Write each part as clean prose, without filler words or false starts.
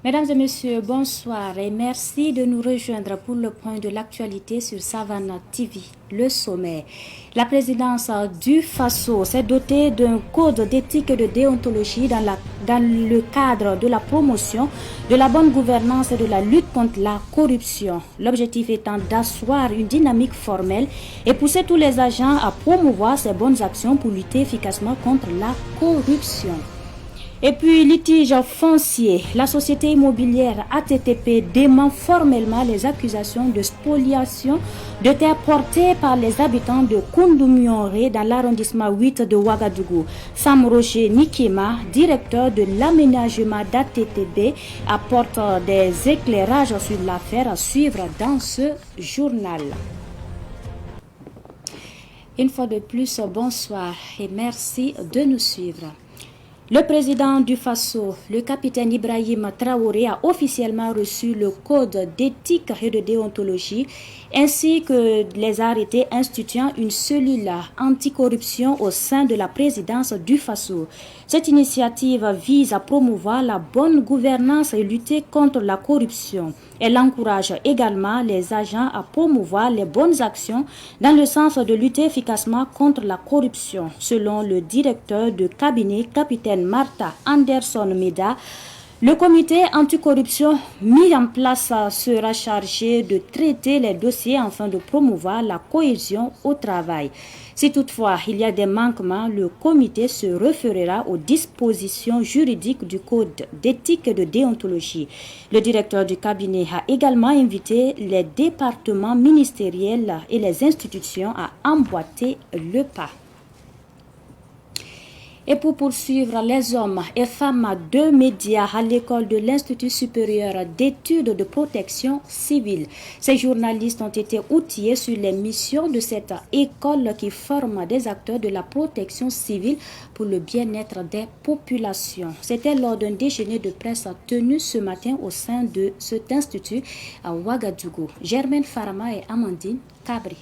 Mesdames et messieurs, bonsoir et merci de nous rejoindre pour le point de l'actualité sur Savannah TV. Le sommet. La présidence du FASO s'est dotée d'un code d'éthique et de déontologie dans le cadre de la promotion de la bonne gouvernance et de la lutte contre la corruption. L'objectif étant d'asseoir une dynamique formelle et pousser tous les agents à promouvoir ces bonnes actions pour lutter efficacement contre la corruption. Et puis, litige foncier. La société immobilière ATTP dément formellement les accusations de spoliation de terres portées par les habitants de Koundoumioré dans l'arrondissement 8 de Ouagadougou. Sam Roger Nikema, directeur de l'aménagement d'ATTP, apporte des éclairages sur l'affaire à suivre dans ce journal. Une fois de plus, bonsoir et merci de nous suivre. Le président du FASO, le capitaine Ibrahim Traoré, a officiellement reçu le code d'éthique et de déontologie ainsi que les arrêtés instituant une cellule anticorruption au sein de la présidence du FASO. Cette initiative vise à promouvoir la bonne gouvernance et lutter contre la corruption. Elle encourage également les agents à promouvoir les bonnes actions dans le sens de lutter efficacement contre la corruption. Selon le directeur de cabinet, capitaine Martha Anderson Meda, le comité anticorruption mis en place sera chargé de traiter les dossiers afin de promouvoir la cohésion au travail. Si toutefois il y a des manquements, le comité se référera aux dispositions juridiques du code d'éthique et de déontologie. Le directeur du cabinet a également invité les départements ministériels et les institutions à emboîter le pas. Et pour poursuivre, les hommes et femmes de médias à l'école de l'Institut supérieur d'études de protection civile. Ces journalistes ont été outillés sur les missions de cette école qui forme des acteurs de la protection civile pour le bien-être des populations. C'était lors d'un déjeuner de presse tenu ce matin au sein de cet institut à Ouagadougou. Germaine Farama et Amandine Cabri.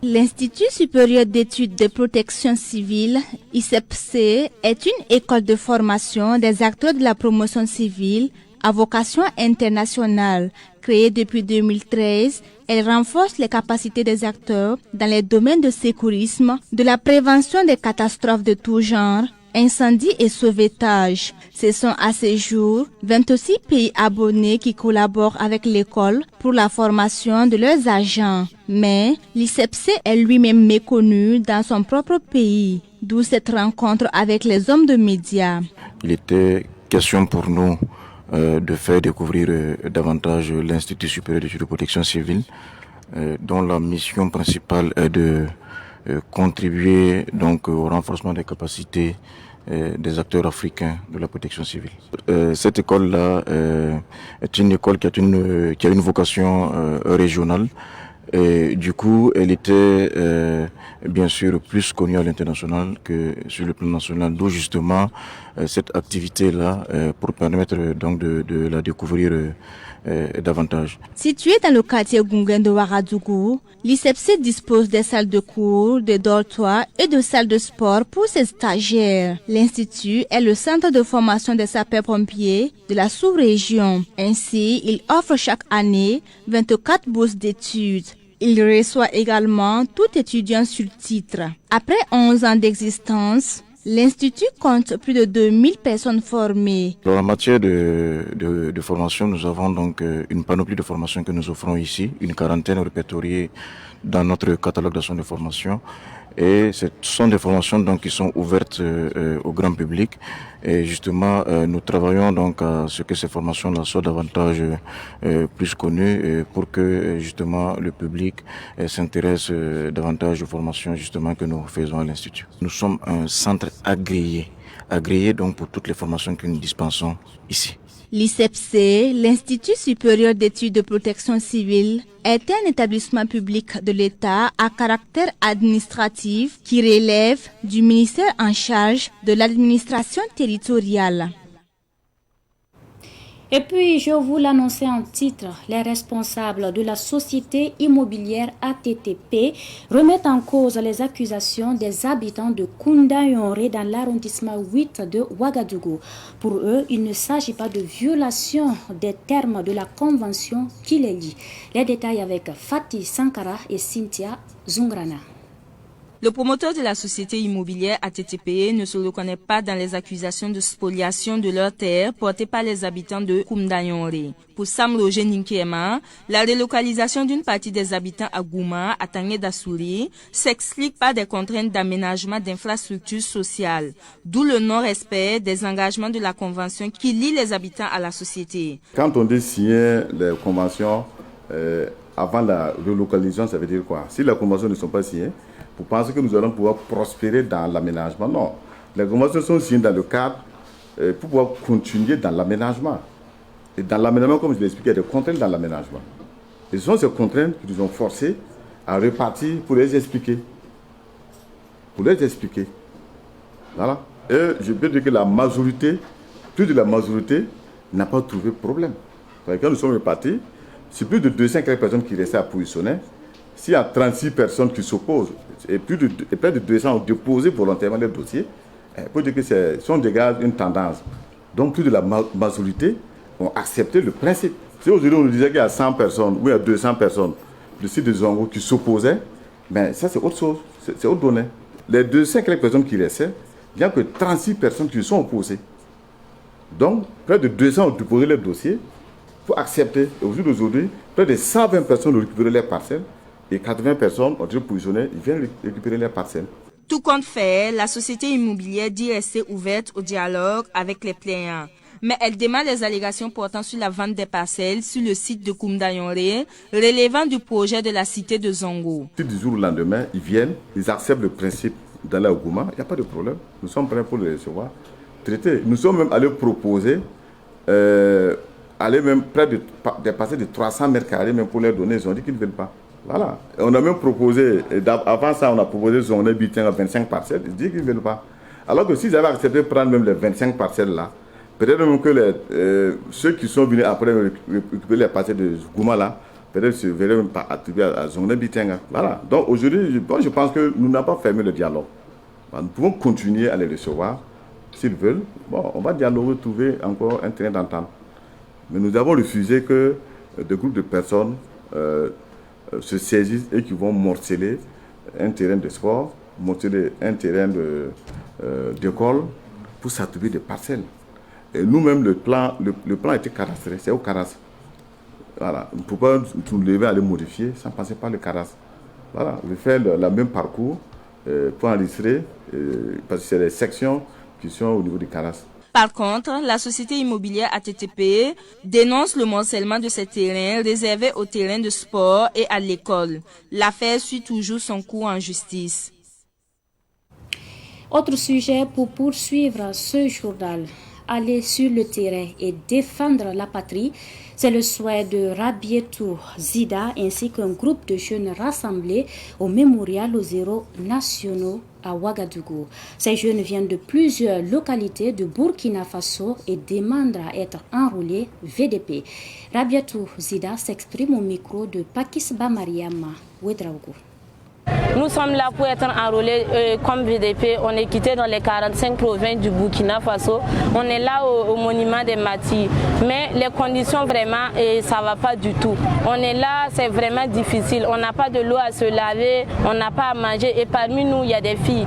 L'Institut supérieur d'études de protection civile, ICEPC, est une école de formation des acteurs de la promotion civile à vocation internationale. Créée depuis 2013, elle renforce les capacités des acteurs dans les domaines de sécurisme, de la prévention des catastrophes de tout genre, incendie et sauvetage. Ce sont à ce jour 26 pays abonnés qui collaborent avec l'école pour la formation de leurs agents. Mais l'ICEPC est lui-même méconnu dans son propre pays, d'où cette rencontre avec les hommes de médias. Il était question pour nous de faire découvrir davantage l'Institut supérieur d'études de protection civile, dont la mission principale est de contribuer donc au renforcement des capacités des acteurs africains de la protection civile. Cette école-là est une école qui a une vocation régionale. Et du coup, elle était bien sûr plus connue à l'international que sur le plan national, d'où justement cette activité-là pour permettre donc de la découvrir davantage. Située dans le quartier Goungen de Ouagadougou, l'ICEPC dispose des salles de cours, des dortoirs et de salles de sport pour ses stagiaires. L'Institut est le centre de formation des sapeurs-pompiers de la sous-région. Ainsi, il offre chaque année 24 bourses d'études. Il reçoit également tout étudiant sur titre. Après 11 ans d'existence, l'Institut compte plus de 2000 personnes formées. Alors, en matière de formation, nous avons donc une panoplie de formations que nous offrons ici, une quarantaine répertoriées dans notre catalogue d'actions de formation. Et ce sont des formations donc qui sont ouvertes au grand public. Et justement, nous travaillons donc à ce que ces formations-là soient davantage plus connues pour que justement le public s'intéresse davantage aux formations justement que nous faisons à l'Institut. Nous sommes un centre agréé donc pour toutes les formations que nous dispensons ici. L'ICEPC, l'Institut supérieur d'études de protection civile, est un établissement public de l'État à caractère administratif qui relève du ministère en charge de l'administration territoriale. Et puis, je vous l'annonçais en titre, les responsables de la société immobilière ATTP remettent en cause les accusations des habitants de Kounda-Yonré dans l'arrondissement 8 de Ouagadougou. Pour eux, il ne s'agit pas de violation des termes de la convention qui les lie. Les détails avec Fatih Sankara et Cynthia Zungrana. Le promoteur de la société immobilière ATTP ne se reconnaît pas dans les accusations de spoliation de leurs terres portées par les habitants de Kounda-Yonré. Pour Sam Roger Ninkiema, la relocalisation d'une partie des habitants à Gouma, à Tangé d'Assouri, s'explique par des contraintes d'aménagement d'infrastructures sociales, d'où le non-respect des engagements de la convention qui lie les habitants à la société. Quand on dit signer les conventions avant la relocalisation, ça veut dire quoi? Si les conventions ne sont pas signées, vous pensez que nous allons pouvoir prospérer dans l'aménagement? Non. Les conventions sont signées dans le cadre pour pouvoir continuer dans l'aménagement. Et dans l'aménagement, comme je l'ai expliqué, il y a des contraintes dans l'aménagement. Et ce sont ces contraintes qui nous ont forcés à repartir pour les expliquer. Pour les expliquer. Voilà. Et je peux dire que la majorité, plus de la majorité, n'a pas trouvé de problème. Quand nous sommes repartis, c'est plus de 200 personnes qui restaient à positionner. S'il y a 36 personnes qui s'opposent, et près de 200 ont déposé volontairement les dossiers, il faut dire que ce sont une tendance. Donc plus de la majorité ont accepté le principe. Si aujourd'hui on nous disait qu'il y a 100 personnes ou il y a 200 personnes du site de Zongo qui s'opposaient, ben ça c'est autre chose, c'est autre donnée. Les 200 personnes qui restaient, il n'y a que 36 personnes qui se sont opposées. Donc près de 200 ont déposé les dossiers pour accepter. Et au jour d'aujourd'hui, près de 120 personnes ont récupéré les parcelles. Et 80 personnes ont été positionnées, ils viennent récupérer les parcelles. Tout compte fait, la société immobilière dit rester ouverte au dialogue avec les plaignants. Mais elle dément les allégations portant sur la vente des parcelles sur le site de Kounda-Yonré, relevant du projet de la cité de Zongo. Si du jour au lendemain, ils viennent, ils acceptent le principe d'aller au Gouma, il n'y a pas de problème. Nous sommes prêts pour les recevoir, traiter. Nous sommes même allés proposer, aller même près de dépasser de 300 mètres carrés, même pour les donner, ils ont dit qu'ils ne veulent pas. Voilà. Et on a même proposé, avant ça, on a proposé Zongo Bitin à 25 parcelles. Ils disent qu'ils ne veulent pas. Alors que s'ils avaient accepté de prendre même les 25 parcelles là, peut-être même que ceux qui sont venus après récupérer les parcelles de Gouma là, peut-être se verraient même pas attribuer à Zongo Bitin. Voilà. Donc aujourd'hui, je pense que nous n'avons pas fermé le dialogue. Nous pouvons continuer à les recevoir s'ils veulent. Bon, on va dialoguer, trouver encore un terrain d'entente. Mais nous avons refusé que des groupes de personnes se saisissent et qui vont morceler un terrain de sport, morceler un terrain d'école pour s'attribuer des parcelles. Et nous-mêmes, le plan a été cadastré, c'est au cadastre. Voilà. On ne peut pas nous lever à le modifier sans passer par le cadastre. Voilà. Je fais le même parcours pour enregistrer, parce que c'est les sections qui sont au niveau du cadastre. Par contre, la société immobilière ATTP dénonce le morcellement de ces terrains réservés aux terrains de sport et à l'école. L'affaire suit toujours son cours en justice. Autre sujet pour poursuivre ce journal. Aller sur le terrain et défendre la patrie, c'est le souhait de Rabietou Zida ainsi qu'un groupe de jeunes rassemblés au mémorial aux héros nationaux à Ouagadougou. Ces jeunes viennent de plusieurs localités de Burkina Faso et demandent à être enrôlés VDP. Rabietou Zida s'exprime au micro de Pakis Bamariama Ouedraougou. Nous sommes là pour être enrôlés comme VDP. On est quitté dans les 45 provinces du Burkina Faso. On est là au monument des martyrs. Mais les conditions vraiment, ça ne va pas du tout. On est là, c'est vraiment difficile. On n'a pas de l'eau à se laver, on n'a pas à manger. Et parmi nous, il y a des filles.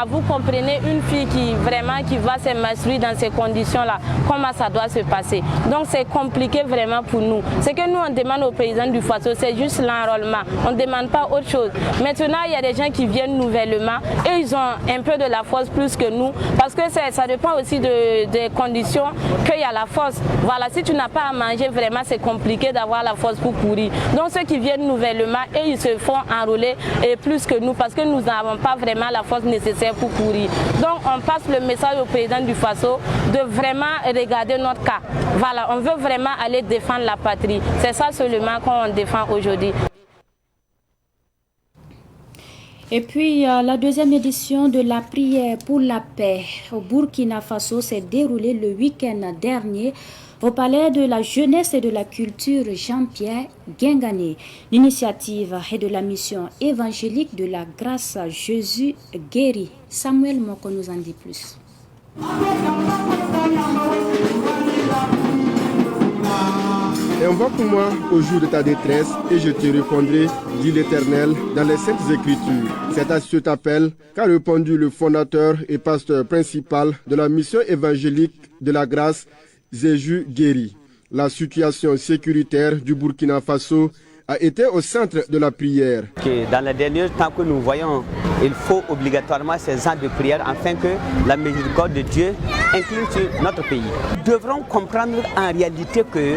Vous comprenez, une fille qui va s'émasculer dans ces conditions-là, comment ça doit se passer. Donc c'est compliqué vraiment pour nous. Ce que nous, on demande aux paysans du Faso, c'est juste l'enrôlement. On ne demande pas autre chose. Maintenant, il y a des gens qui viennent nouvellement et ils ont un peu de la force plus que nous parce que ça dépend aussi des conditions qu'il y a la force. Voilà, si tu n'as pas à manger, vraiment c'est compliqué d'avoir la force pour courir. Donc ceux qui viennent nouvellement et ils se font enrôler et plus que nous parce que nous n'avons pas vraiment la force nécessaire pour courir. Donc on passe le message au président du Faso de vraiment regarder notre cas. Voilà, on veut vraiment aller défendre la patrie. C'est ça seulement qu'on défend aujourd'hui. Et puis, la deuxième édition de la prière pour la paix au Burkina Faso s'est déroulée le week-end dernier au Palais de la Jeunesse et de la Culture Jean-Pierre Guingané. L'initiative est de la mission évangélique de la grâce à Jésus guéri. Samuel Moko nous en dit plus. Invoque-moi au jour de ta détresse et je te répondrai, dit l'Éternel dans les Saintes Écritures. C'est à cet appel qu'a répondu le fondateur et pasteur principal de la mission évangélique de la grâce, Jésus guéri. La situation sécuritaire du Burkina Faso a été au centre de la prière. Dans les derniers temps que nous voyons, il faut obligatoirement ces ans de prière afin que la miséricorde de Dieu incline sur notre pays. Nous devrons comprendre en réalité que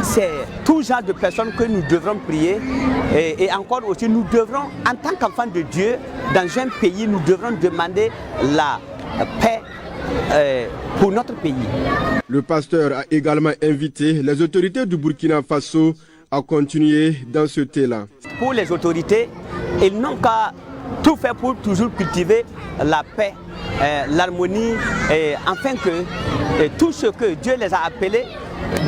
c'est tout genre de personnes que nous devrons prier et encore aussi nous devrons, en tant qu'enfants de Dieu, dans un pays, nous devrons demander la paix pour notre pays. Le pasteur a également invité les autorités du Burkina Faso à continuer dans ce thé-là. Pour les autorités, ils n'ont qu'à tout faire pour toujours cultiver la paix, l'harmonie, afin que tout ce que Dieu les a appelés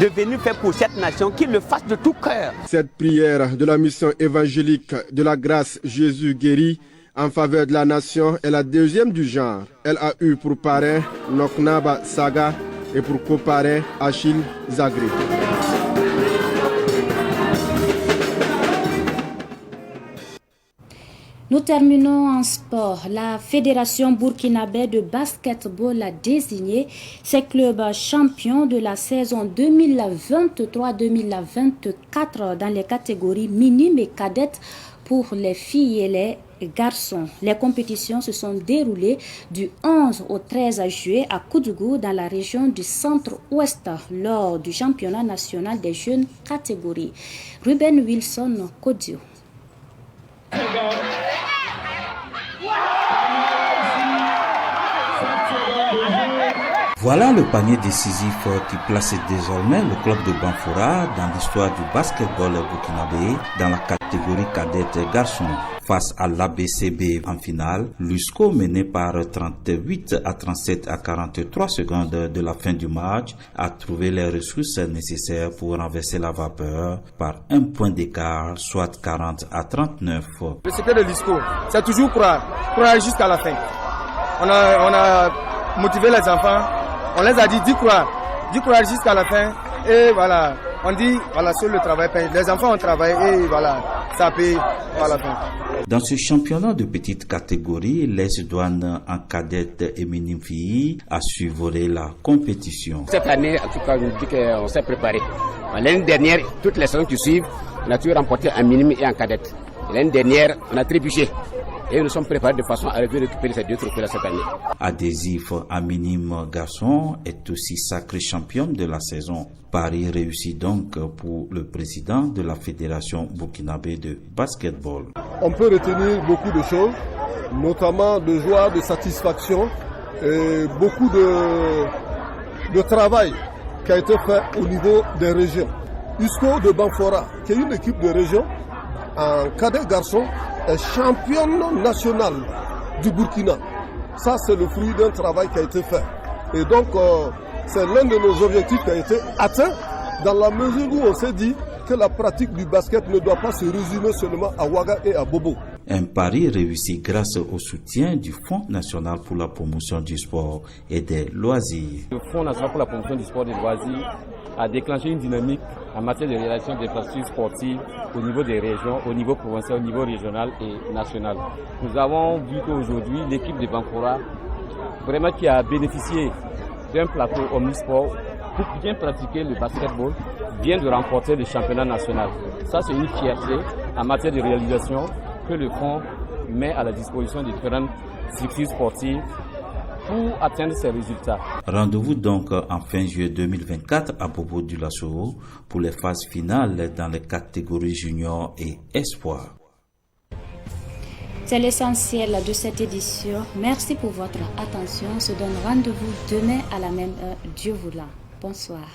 de venir faire pour cette nation, qu'ils le fassent de tout cœur. Cette prière de la mission évangélique de la grâce Jésus guéri en faveur de la nation est la deuxième du genre. Elle a eu pour parrain Noknaba Saga et pour coparrain Achille Zagré. Nous terminons en sport. La Fédération burkinabé de basketball a désigné ses clubs champions de la saison 2023-2024 dans les catégories minimes et cadettes pour les filles et les garçons. Les compétitions se sont déroulées du 11 au 13 juillet à Koudougou dans la région du centre-ouest lors du championnat national des jeunes catégories. Ruben Wilson, Kodio. Voilà le panier décisif qui place désormais le club de Banfora dans l'histoire du basketball burkinabé dans la catégorie cadette garçons. Face à l'ABCB en finale, l'USCO mené par 38 à 37 à 43 secondes de la fin du match a trouvé les ressources nécessaires pour renverser la vapeur par un point d'écart, soit 40 à 39. Le secret de l'USCO, c'est toujours croire aller jusqu'à la fin. On a motivé les enfants, on les a dit d'y croire jusqu'à la fin et voilà, on dit voilà, sur le travail paye. Les enfants ont travaillé et voilà, ça paye à la fin. Dans ce championnat de petite catégorie, l'Est Douane en cadette et minime filles a su voler la compétition. Cette année, en tout cas, je dis qu'on s'est préparé. L'année dernière, toutes les saisons qui suivent, on a toujours remporté en minime et en cadette. L'année dernière, on a trébuché. Et nous sommes préparés de façon à récupérer ces deux trophées cette année. Adhésif à minime garçon est aussi sacré championne de la saison. Paris réussit donc pour le président de la Fédération burkinabé de basketball. On peut retenir beaucoup de choses, notamment de joie, de satisfaction et beaucoup de travail qui a été fait au niveau des régions. USCO de Banfora, qui est une équipe de région, en cadet garçon, est championne nationale du Burkina. Ça, c'est le fruit d'un travail qui a été fait. Et donc, c'est l'un de nos objectifs qui a été atteint dans la mesure où on s'est dit que la pratique du basket ne doit pas se résumer seulement à Ouaga et à Bobo. Un pari réussi grâce au soutien du Fonds national pour la promotion du sport et des loisirs. Le Fonds national pour la promotion du sport et des loisirs a déclenché une dynamique en matière de réalisation d'infrastructures sportives au niveau des régions, au niveau provincial, au niveau régional et national. Nous avons vu qu'aujourd'hui, l'équipe de Banfora, vraiment qui a bénéficié d'un plateau omnisport pour bien pratiquer le basketball, vient de remporter le championnat national. Ça, c'est une fierté en matière de réalisation que le fonds met à la disposition des différentes structures sportives pour atteindre ces résultats. Rendez-vous donc en fin juillet 2024 à Bobo Dioulasso pour les phases finales dans les catégories juniors et espoirs. C'est l'essentiel de cette édition. Merci pour votre attention. On se donne rendez-vous demain à la même heure. Dieu vous l'a. Bonsoir.